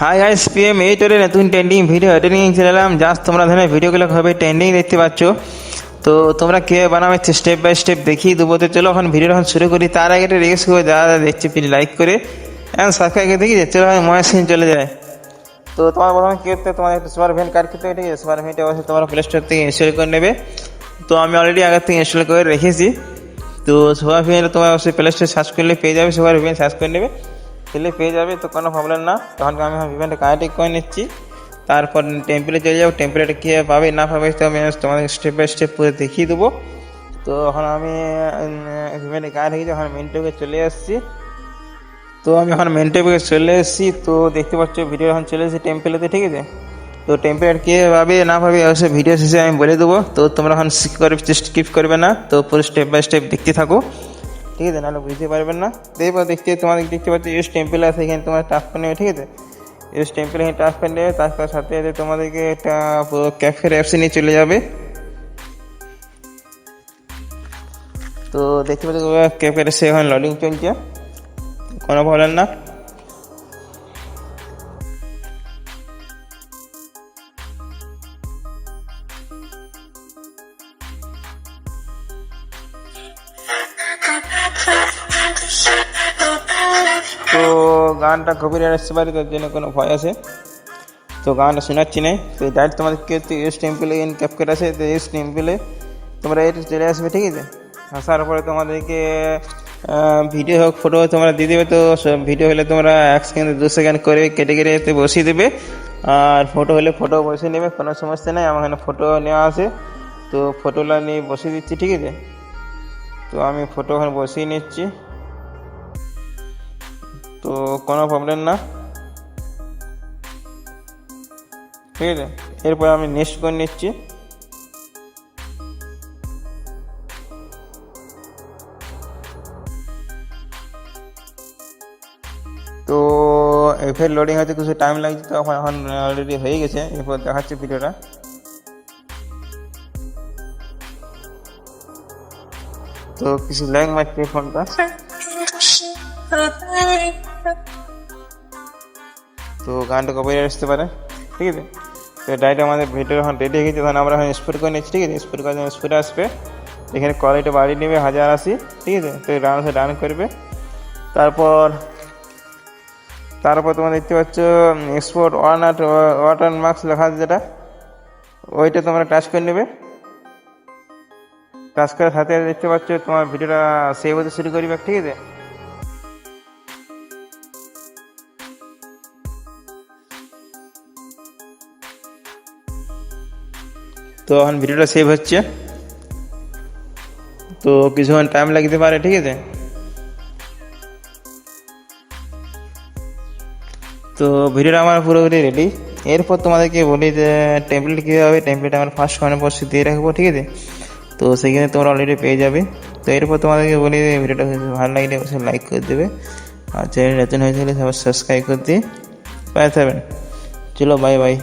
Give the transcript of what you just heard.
Hi guys PM এইটারে নতুন trending video এটা নিয়ে চলে এলাম। জাস্ট তোমরা ধরে ভিডিওগুলো হবে ট্রেন্ডিং দেখতে পাচ্ছ, তো তোমরা কে বানাবে স্টেপ বাই স্টেপ দেখিয়ে দেবো। তো চলো এখন ভিডিওটা এখন শুরু করি। তার আগে একটা রিকোয়েস্ট করে যারা দেখছি প্লিজ লাইক করে এবং সাবস্ক্রাইব করে দেখি চলো ময়ের সিন চলে যায়। তো তোমার প্রথমে কী করতে তোমার একটা সুপার ভেন্ট কার্ড করতে হবে, ঠিক আছে? সুপার ভেন্ট অবশ্যই তোমার প্লে স্টোর থেকে ইনস্টল করে নেবে। তো আমি অলরেডি আগের থেকে ইনস্টল করে রেখেছি। তো সুপার ভেন্ট তোমার অবশ্যই প্লে স্টোরে সার্চ করলে পেয়ে যাবে, সুপার ভেন্ট সার্চ করে নেবে, পেলে পেয়ে যাবে। তো কোনো প্রবলেম না। তখন আমি ভিভেন্টে কানেক্ট করে নিচ্ছি, তারপর টেম্পলেটে চলে যাবো। টেম্পলেটে কী পাবে না পাবে তো আমি তোমাদের স্টেপ বাই স্টেপ পুরো দেখিয়ে দেবো। তো এখন আমি ভিভেন্টে কানেক্ট হয়ে এখন মেন টপিকে চলে আসছি। তো আমি এখন মেন টপিকে চলে এসেছি। তো দেখতে পাচ্ছ ভিডিও এখন চলে এসেছি টেম্পলেতে, ঠিক আছে? তো টেম্পলেট কে পাবে না পাবে অবশ্যই ভিডিও শেষে আমি বলে দেবো। তো তোমরা এখন স্কিপ করবে না, তো পুরো স্টেপ বাই স্টেপ দেখতে থাকো, ঠিক আছে? নাহলে বুঝতে পারবেন না। দেখতে তোমাদের দেখতে পাচ্ছি ইউজ টেম্পল আছে, এখানে তোমার টাচ করে নেবে, ঠিক আছে? ইউজ টেম্পল এখানে টাচ করে নেবে, তার সাথে তোমাদেরকে একটা ক্যাফের অ্যাপসে নিয়ে চলে যাবে। তো দেখতে পাচ্ছি ক্যাফের এসে এখন লোডিং চলছে, কোনো প্রবলেম না। তো গানটা কপিরাইট আসতে পারে, তার জন্য কোনো ভয় আছে, তো গানটা শোনাচ্ছি না। তো ডাইরেক্ট তোমাদেরকে ইউজ টেম্পলে ক্যাপকাট আছে, তো ইউজ টেম্পলে তোমরা এটা চলে আসবে, ঠিক আছে? আসার পরে তোমাদেরকে ভিডিও হোক ফটো হোক তোমরা দিয়ে দেবে। তো ভিডিও হলে তোমরা 1 সেকেন্ড 2 সেকেন্ড করে কেটে কেটে এতে বসিয়ে দেবে, আর ফটো হলে ফটো বসিয়ে নেবে, কোনো সমস্যা নেই। আমার এখানে ফটো নেওয়া আছে, তো ফটোটা নিয়ে বসিয়ে দিচ্ছি, ঠিক আছে? তো আমি ফটো ওখানে বসিয়ে নিচ্ছি, তো কোনো প্রবলেম না, ঠিক আছে? এরপর আমি নেক্সট করে নিচ্ছি। তো এফের লোডিং হতে কিছু টাইম লাগছে, তো এখন অলরেডি হয়ে গেছে। এরপর দেখাচ্ছি ভিডিওটা। তো কিছু ল্যাগ মারছে ফোনটা, তো গানটা কপিরাইট আসতে পারে, ঠিক আছে? তো ডাইরেক্ট আমাদের ভিডিও এখন রেডি হয়ে গেছে, তখন আমরা এখন এক্সপোর্ট করে নিচ্ছি, ঠিক আছে? এক্সপোর্ট করে এক্সপোর্ট আসবে, এখানে কোয়ালিটি বাড়িয়ে নেবে 1080, ঠিক আছে? তো ডান করবে। তারপর তোমরা দেখতে পাচ্ছ এক্সপোর্ট ওয়াটার মার্কস লেখা আছে, যেটা ওইটা তোমরা টাচ করে নেবে। টাচ করার সাথে দেখতে পাচ্ছ তোমার ভিডিওটা সেভ হতে শুরু করবে, ঠিক আছে? তো এখন ভিডিওটা সেভ হচ্ছে, তো কিছুক্ষণ টাইম লাগতে পারে, ঠিক আছে? তো ভিডিওটা আমার পুরোপুরি রেডি। এরপর তোমাদেরকে বলি যে টেমপ্লেট কীভাবে, টেমপ্লেট আমার ফার্স্ট কমেন্ট বক্সে দিয়ে রাখবো, ঠিক আছে? তো সেখানে তোমরা অলরেডি পেয়ে যাবে। তো এরপর তোমাদেরকে বলি ভিডিওটা ভালো লাগলে অবশ্যই লাইক করে দেবে, আর চ্যানেল নতুন হয়ে থাকলে সবাই সাবস্ক্রাইব করে দিয়ে পাঠিয়ে থাকবেন। চলো বাই বাই।